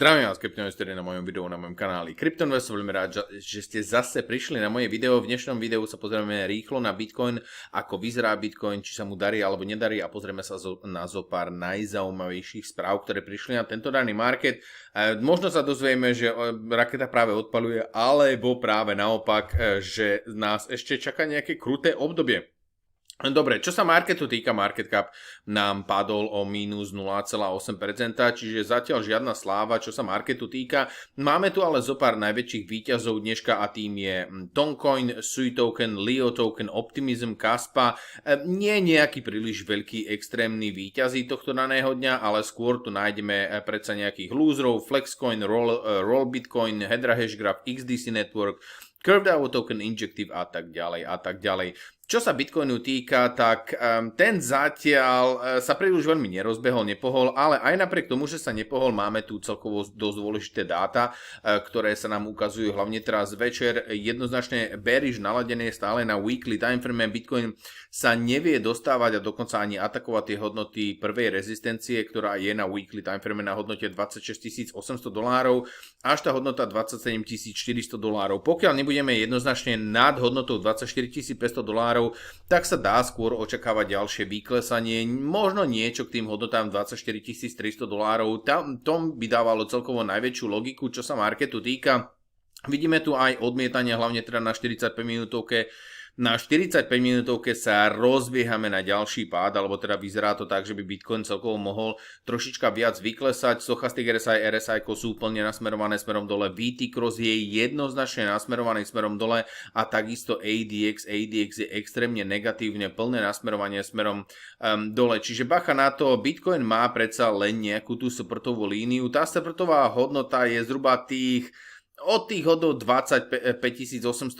Zdravím vás, kryptoinvestori, na mojom videu, na mojom kanáli Kryptoinvestor. Veľmi rád, že ste zase prišli na moje video. V dnešnom videu sa pozrieme rýchlo na Bitcoin, ako vyzerá Bitcoin, či sa mu darí alebo nedarí a pozrieme sa na zo pár najzaujímavejších správ, ktoré prišli na tento daný market. Možno sa dozvieme, že raketa práve odpaluje, alebo práve naopak, že nás ešte čaká nejaké kruté obdobie. Dobre, čo sa marketu týka, market cap nám padol o minus 0,8%, čiže zatiaľ žiadna sláva, čo sa marketu týka. Máme tu ale zo pár najväčších výťazov dneška a tým je Toncoin, Sui Token, Leo Token, Optimism, Kaspa. Nie nejaký príliš veľký extrémny výťazí tohto daného dňa, ale skôr tu nájdeme predsa nejakých loserov, Flexcoin, Roll Bitcoin, Hedera Hashgraph, XDC Network, Curved Out Token, Injective a tak ďalej a tak ďalej. Čo sa Bitcoinu týka, tak ten zatiaľ sa príliš veľmi nerozbehol, nepohol, ale aj napriek tomu, že sa nepohol, máme tu celkovo dosť dôležité dáta, ktoré sa nám ukazujú hlavne teraz večer. Jednoznačne bearish naladené stále na weekly timeframe. Bitcoin sa nevie dostávať a dokonca ani atakovať tie hodnoty prvej rezistencie, ktorá je na weekly timeframe na hodnote $26 800 až tá hodnota $27 400. Pokiaľ nebudeme jednoznačne nad hodnotou $24 500, tak sa dá skôr očakávať ďalšie vyklesanie, možno niečo k tým hodnotám $24 300. Tom by dávalo celkovo najväčšiu logiku, čo sa marketu týka. Vidíme tu aj odmietanie, hlavne teda na 45 minútovke. Na 45 minútovke sa rozbiehame na ďalší pád, alebo teda vyzerá to tak, že by Bitcoin celkovo mohol trošička viac vyklesať. Stochastic RSI sú plne nasmerované smerom dole, VT Cross je jednoznačne nasmerovaný smerom dole a takisto ADX je extrémne negatívne, plné nasmerovanie smerom dole. Čiže bacha na to, Bitcoin má predsa len nejakú tú supportovú líniu. Tá supportová hodnota je zhruba od tých hodnot $25 870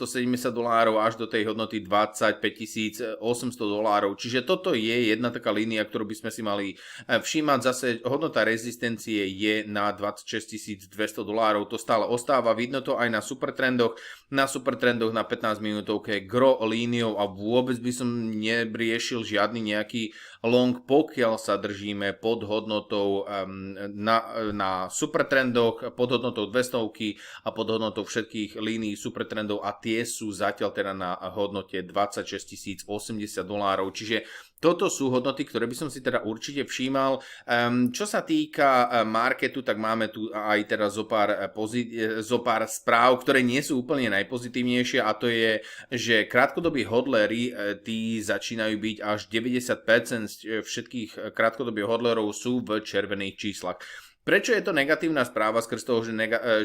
až do tej hodnoty $25 800. Čiže toto je jedna taká línia, ktorú by sme si mali všímať. Zase hodnota rezistencie je na $26 200. To stále ostáva. Vidno to aj na supertrendoch. Na supertrendoch na 15 minútovke gro líniou a vôbec by som nebriešil žiadny nejaký long, pokiaľ sa držíme pod hodnotou na supertrendoch, pod hodnotou 200 a pod hodnotou všetkých línií supertrendov a tie sú zatiaľ teda na hodnote $26 080. Čiže toto sú hodnoty, ktoré by som si teda určite všímal. Čo sa týka marketu, tak máme tu aj teraz zo pár správ, ktoré nie sú úplne najpozitívnejšie a to je, že krátkodobí hodlery, tí začínajú byť až 90% všetkých krátkodobých hodlerov sú v červených číslach. Prečo je to negatívna správa skrz toho,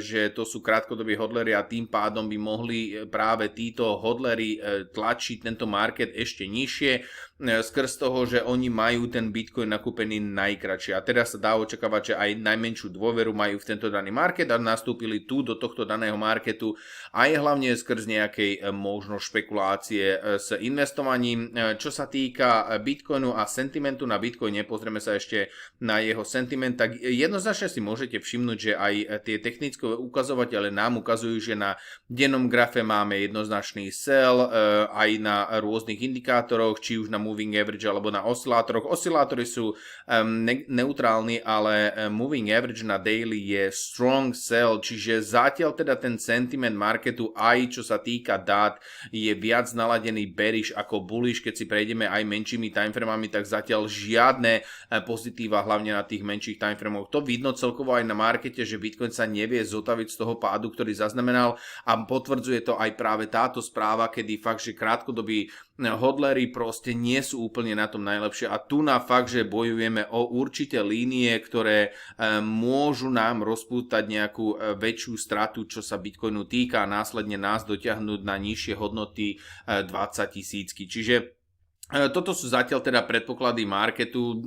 že to sú krátkodobí hodlery a tým pádom by mohli práve títo hodlery tlačiť tento market ešte nižšie skrz toho, že oni majú ten Bitcoin nakúpený najkratšie. A teraz sa dá očakávať, že aj najmenšiu dôveru majú v tento daný market a nastúpili tu do tohto daného marketu aj hlavne skrz nejakej možno špekulácie s investovaním. Čo sa týka Bitcoinu a sentimentu na Bitcoine, pozrieme sa ešte na jeho sentiment, tak jednoznačne si môžete všimnúť, že aj tie technické ukazovatele nám ukazujú, že na dennom grafe máme jednoznačný sell, aj na rôznych indikátoroch, či už na moving average alebo na oscilátoroch. Oscilátory sú neutrálni, ale moving average na daily je strong sell, čiže zatiaľ teda ten sentiment marketu aj čo sa týka dát je viac naladený bearish ako bullish. Keď si prejdeme aj menšími timeframami, tak zatiaľ žiadne pozitíva, hlavne na tých menších timeframoch. To vidno celkovo aj na markete, že Bitcoin sa nevie zotaviť z toho pádu, ktorý zaznamenal a potvrdzuje to aj práve táto správa, kedy fakt, že krátkodobí hodlery proste nie sú úplne na tom najlepšie a tu na fakt, že bojujeme o určité línie, ktoré môžu nám rozpútať nejakú väčšiu stratu, čo sa Bitcoinu týka a následne nás dotiahnuť na nižšie hodnoty 20 000. Čiže toto sú zatiaľ teda predpoklady marketu.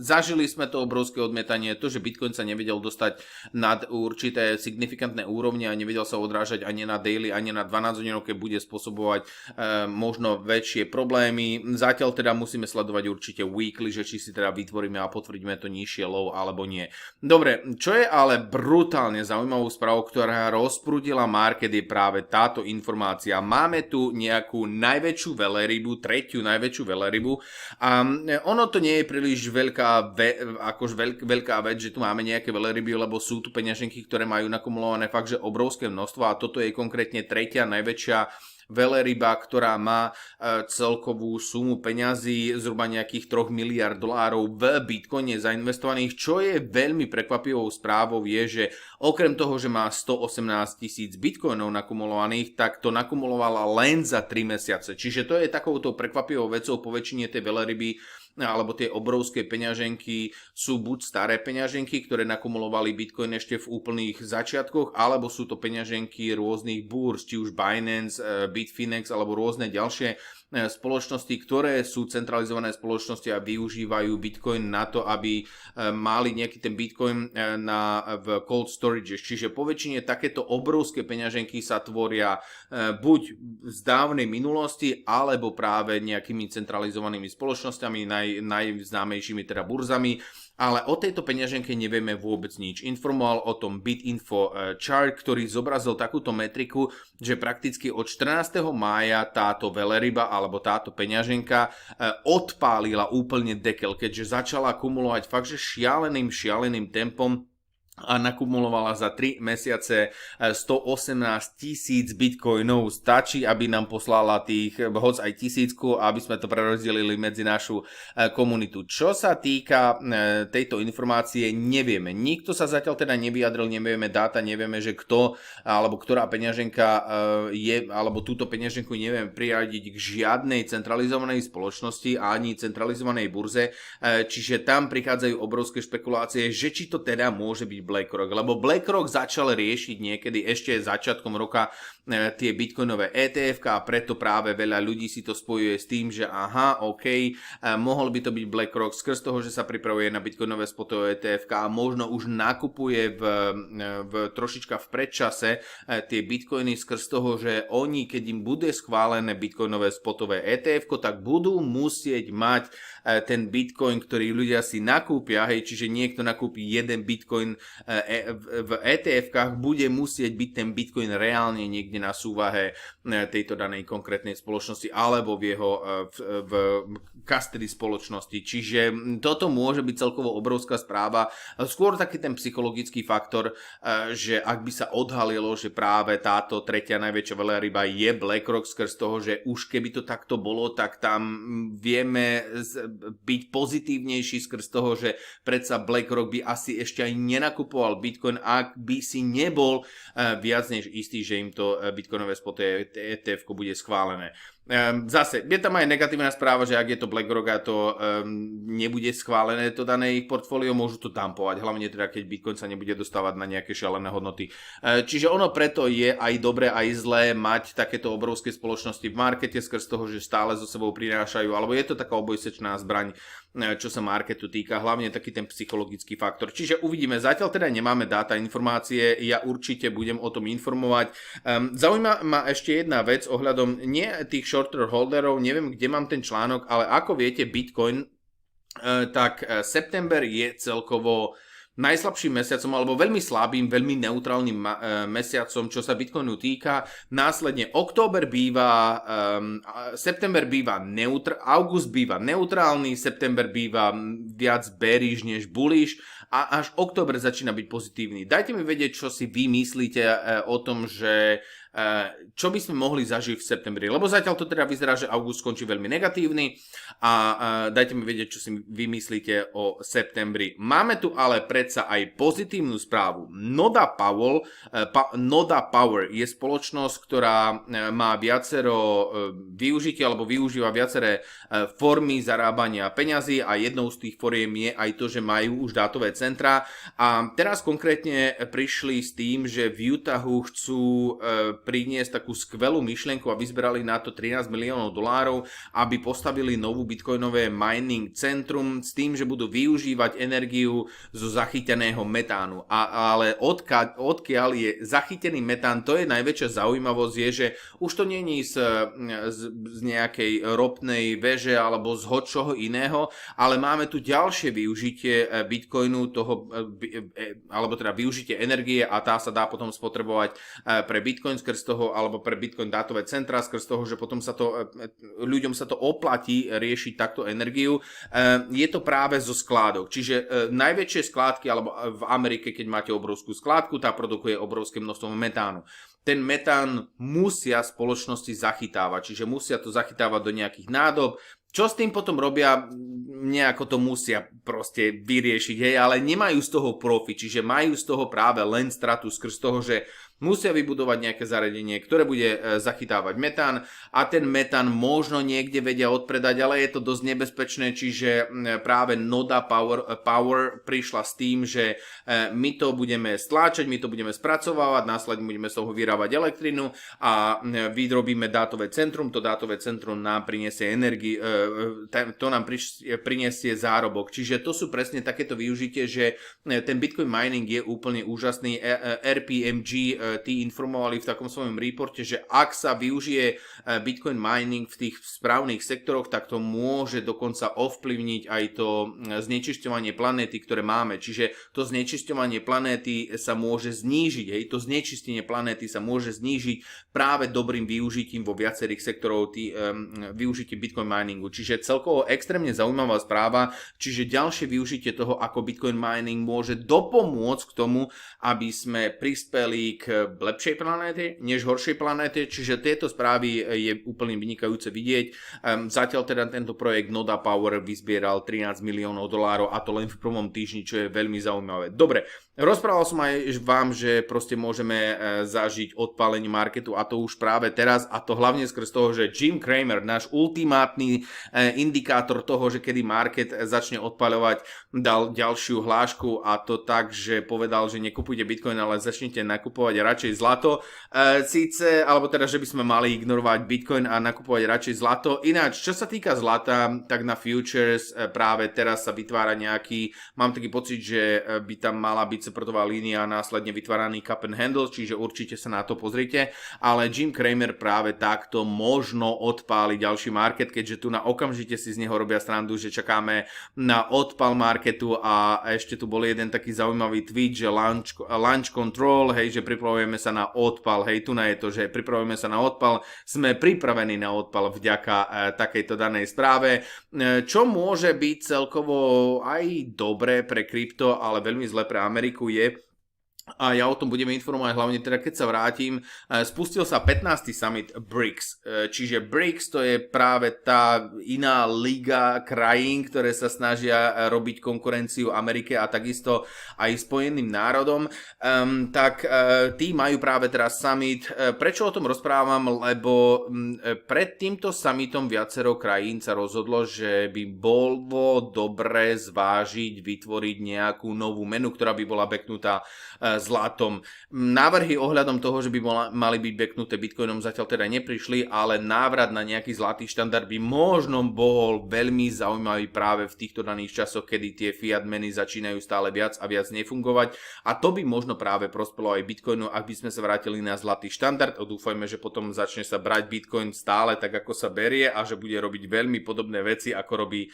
Zažili sme to obrovské odmietanie, to, že Bitcoin sa nevedel dostať nad určité signifikantné úrovne a nevedel sa odrážať ani na daily, ani na 12 hodínovke, bude spôsobovať možno väčšie problémy. Zatiaľ teda musíme sledovať určite weekly, že či si teda vytvoríme a potvrdíme to nižšie low alebo nie. Dobre, čo je ale brutálne zaujímavou správou, ktorá rozprúdila market, je práve táto informácia. Máme tu nejakú najväčšiu velerybu, tretiu tretiu najväčšiu veľrybu. A ono to nie je príliš veľká vec, že tu máme nejaké veľryby, lebo sú tu peňaženky, ktoré majú nakumulované fakt, že obrovské množstvo a toto je konkrétne tretia najväčšia veľryba, ktorá má celkovú sumu peňazí zhruba nejakých 3 miliard dolárov v Bitcoine zainvestovaných, čo je veľmi prekvapivou správou je, že okrem toho, že má 118 000 bitcoinov nakumulovaných, tak to nakumulovala len za 3 mesiace. Čiže to je takouto prekvapivou vecou po väčšine tej veľryby alebo tie obrovské peňaženky sú buď staré peňaženky, ktoré nakumulovali Bitcoin ešte v úplných začiatkoch, alebo sú to peňaženky rôznych búrs, či už Binance, Bitfinex alebo rôzne ďalšie spoločnosti, ktoré sú centralizované spoločnosti a využívajú Bitcoin na to, aby mali nejaký ten Bitcoin v cold storage. Čiže po väčšine takéto obrovské peňaženky sa tvoria buď z dávnej minulosti, alebo práve nejakými centralizovanými spoločnosťami, najznámejšími teda burzami. Ale o tejto peňaženke nevieme vôbec nič. Informoval o tom BitInfo chart, ktorý zobrazil takúto metriku, že prakticky od 14. mája táto veľryba alebo táto peňaženka odpálila úplne dekel, keďže začala kumulovať fakt, že šialeným tempom a nakumulovala za 3 mesiace 118 000 bitcoinov. Stačí, aby nám poslala tých hoc aj 1000, aby sme to prerozdelili medzi našu komunitu. Čo sa týka tejto informácie, nevieme. Nikto sa zatiaľ teda nevyjadril, nevieme dáta, nevieme, že kto alebo ktorá peňaženka je, alebo túto peňaženku nevieme priradiť k žiadnej centralizovanej spoločnosti ani centralizovanej burze. Čiže tam prichádzajú obrovské špekulácie, že či to teda môže byť BlackRock, lebo BlackRock začal riešiť niekedy ešte začiatkom roka tie bitcoinové ETF a preto práve veľa ľudí si to spojuje s tým, že mohol by to byť BlackRock skrz toho, že sa pripravuje na bitcoinové spotové ETF a možno už nakupuje v trošička v predčase tie bitcoiny skrz toho, že oni, keď im bude schválené bitcoinové spotové ETF, tak budú musieť mať ten bitcoin, ktorý ľudia si nakúpia, čiže niekto nakúpi jeden bitcoin v ETF-kách, bude musieť byť ten bitcoin reálne niekde na súvahe tejto danej konkrétnej spoločnosti alebo v jeho v custody spoločnosti. Čiže toto môže byť celkovo obrovská správa. Skôr taký ten psychologický faktor, že ak by sa odhalilo, že práve táto tretia najväčšia veľryba je BlackRock skrz toho, že už keby to takto bolo, tak tam vieme byť pozitívnejší skrz toho, že predsa BlackRock by asi ešte aj nenakupoval Bitcoin, ak by si nebol viac než istý, že im to bitcoinové spotové ETF bude schválené. Zase, je tam aj negatívna správa, že ak je to BlackRock a to nebude schválené to dané ich portfólio, môžu to dumpovať, hlavne teda keď Bitcoin sa nebude dostávať na nejaké šialené hodnoty. Čiže ono preto je aj dobré, aj zlé mať takéto obrovské spoločnosti v markete skrz toho, že stále so sebou prinášajú, alebo je to taká obojsečná zbraň, čo sa marketu týka, hlavne taký ten psychologický faktor. Čiže uvidíme, zatiaľ teda nemáme dáta, informácie, ja určite budem o tom informovať. Zaujíma ma ešte jedna vec ohľadom nie tých shorter holderov, neviem, kde mám ten článok, ale ako viete, Bitcoin, tak september je celkovo najslabším mesiacom, alebo veľmi slabým, veľmi neutrálnym mesiacom, čo sa Bitcoinu týka. Následne október býva, september býva august býva neutrálny, september býva viac bearish než bullish a až október začína byť pozitívny. Dajte mi vedieť, čo si vy myslíte o tom, že čo by sme mohli zažiť v septembri, lebo zatiaľ to teda vyzerá, že august skončí veľmi negatívny a dajte mi vedieť, čo si vy myslíte o septembri. Máme tu ale predsa aj pozitívnu správu. Noda Power je spoločnosť, ktorá má viacero využitia alebo využíva viaceré formy zarábania peňazí a jednou z tých foriem je aj to, že majú už dátové centra a teraz konkrétne prišli s tým, že v Utahu chcú priniesť takú skvelú myšlienku a vyzberali na to $13 miliónov, aby postavili novú bitcoinové mining centrum s tým, že budú využívať energiu zo zachyteného metánu. Ale odkiaľ je zachytený metán, to je najväčšia zaujímavosť, je, že už to nie je z nejakej ropnej veže alebo z čoho iného, ale máme tu ďalšie využitie bitcoinu, toho, alebo teda využitie energie a tá sa dá potom spotrebovať pre Bitcoin skrz toho, alebo pre Bitcoin dátové centra skrz toho, že potom sa to, ľuďom sa to oplatí riešiť takto energiu. Je to práve zo skládok. Čiže najväčšie skládky, alebo v Amerike, keď máte obrovskú skládku, tá produkuje obrovské množstvo metánu. Ten metán musia spoločnosti zachytávať, čiže musia to zachytávať do nejakých nádob. Čo s tým potom robia, nejako to musia proste vyriešiť, hej, ale nemajú z toho profit, čiže majú z toho práve len stratu skrz toho, že musia vybudovať nejaké zariadenie, ktoré bude zachytávať metán a ten metán možno niekde vedia odpredať, ale je to dosť nebezpečné, čiže práve Noda Power prišla s tým, že my to budeme stláčať, my to budeme spracovávať, následne budeme z toho vyrábať elektrinu a vyrobíme dátové centrum, to dátové centrum nám priniesie energii, to nám priniesie zárobok. Čiže to sú presne takéto využitie, že ten Bitcoin mining je úplne úžasný. RPMG tí informovali v takom svojom reporte, že ak sa využije Bitcoin mining v tých správnych sektoroch, tak to môže dokonca ovplyvniť aj to znečisťovanie planéty, ktoré máme. Čiže to znečisťovanie planéty sa môže znížiť. To znečistenie planéty sa môže znížiť práve dobrým využitím vo viacerých sektorov využitím Bitcoin miningu. Čiže celkovo extrémne zaujímavá správa, čiže ďalšie využitie toho, ako Bitcoin mining môže dopomôcť k tomu, aby sme prispeli k lepšej planéte, než horšej planéte, čiže tieto správy je úplne vynikajúce vidieť. Zatiaľ teda tento projekt Noda Power vyzbieral $13 miliónov a to len v prvom týždni, čo je veľmi zaujímavé. Dobre, rozprával som aj vám, že proste môžeme zažiť odpálenie marketu a to už práve teraz a to hlavne skrz toho, že Jim Cramer, náš ultimátny indikátor toho, že kedy market začne odpaľovať, dal ďalšiu hlášku a to tak, že povedal, že nekupujte Bitcoin, ale začnite nakupovať radšej zlato. Síce, alebo teda, že by sme mali ignorovať Bitcoin a nakupovať radšej zlato. Ináč, čo sa týka zlata, tak na futures práve teraz sa vytvára nejaký, mám taký pocit, že by tam mala byť supportová línia a následne vytváraný cup and handle, čiže určite sa na to pozrite, ale Jim Cramer práve takto možno odpáli ďalší market, keďže tu na okamžite si z neho robia srandu, že čakáme na odpal marketu a ešte tu bol jeden taký zaujímavý tweet, že launch control, hej, že pripravujeme sa na odpal, hej, tu na je to, že pripravujeme sa na odpal, sme pripravení na odpal vďaka takejto danej správe, čo môže byť celkovo aj dobré pre krypto, ale veľmi zle pre Ameriku je, a ja o tom budem informovať hlavne teda keď sa vrátim, spustil sa 15. summit BRICS, čiže BRICS to je práve tá iná liga krajín, ktoré sa snažia robiť konkurenciu Amerike a takisto aj Spojeným národom, tak tí majú práve teraz summit. Prečo o tom rozprávam? Lebo pred týmto summitom viacero krajín sa rozhodlo, že by bolo dobre zvážiť vytvoriť nejakú novú menu, ktorá by bola backnutá zlatom. Návrhy ohľadom toho, že by mali byť backnuté Bitcoinom zatiaľ teda neprišli, ale návrat na nejaký zlatý štandard by možno bol veľmi zaujímavý práve v týchto daných časoch, kedy tie fiat meny začínajú stále viac a viac nefungovať a to by možno práve prospelo aj Bitcoinu, ak by sme sa vrátili na zlatý štandard a dúfajme, že potom začne sa brať Bitcoin stále tak, ako sa berie a že bude robiť veľmi podobné veci, ako robí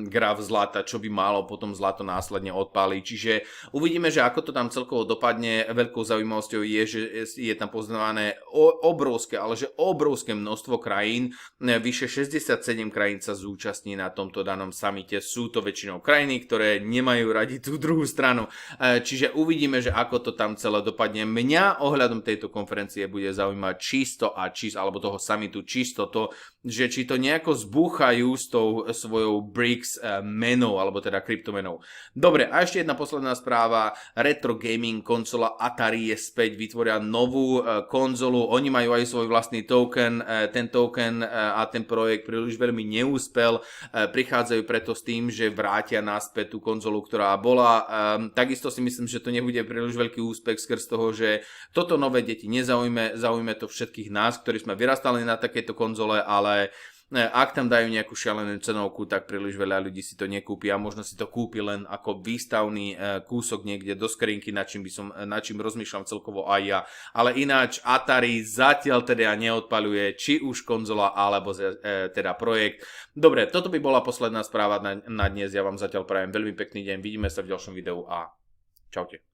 graf zlata, čo by malo potom zlato následne odpáliť. Čiže uvidíme, že ako to tam celkovo dopadne. Veľkou zaujímavosťou je, že je tam poznamenané obrovské, ale že obrovské množstvo krajín, vyše 67 krajín sa zúčastní na tomto danom samite. Sú to väčšinou krajiny, ktoré nemajú radi tú druhú stranu. Čiže uvidíme, že ako to tam celé dopadne. Mňa ohľadom tejto konferencie bude zaujímať alebo toho samitu čisto to, že či to nejako zbúchajú s tou svojou BRICS menou, alebo teda kryptomenou. Dobre, a ešte jedna posledná správa. Retro gaming konzola Atari je späť, vytvoria novú konzolu, oni majú aj svoj vlastný token, ten token a ten projekt príliš veľmi neúspel, prichádzajú preto s tým, že vrátia naspäť tú konzolu, ktorá bola. Takisto si myslím, že to nebude príliš veľký úspech skrz toho, že toto nové deti nezaujme to všetkých nás, ktorí sme vyrastali na takéto konzole, ale Ak tam dajú nejakú šialenú cenovku, tak príliš veľa ľudí si to nekúpi a možno si to kúpi len ako výstavný kúsok niekde do skrinky, nad čím rozmýšľam celkovo aj ja. Ale ináč Atari zatiaľ teda neodpaľuje či už konzola alebo teda projekt. Dobre, toto by bola posledná správa na dnes. Ja vám zatiaľ prajem veľmi pekný deň. Vidíme sa v ďalšom videu a čaute.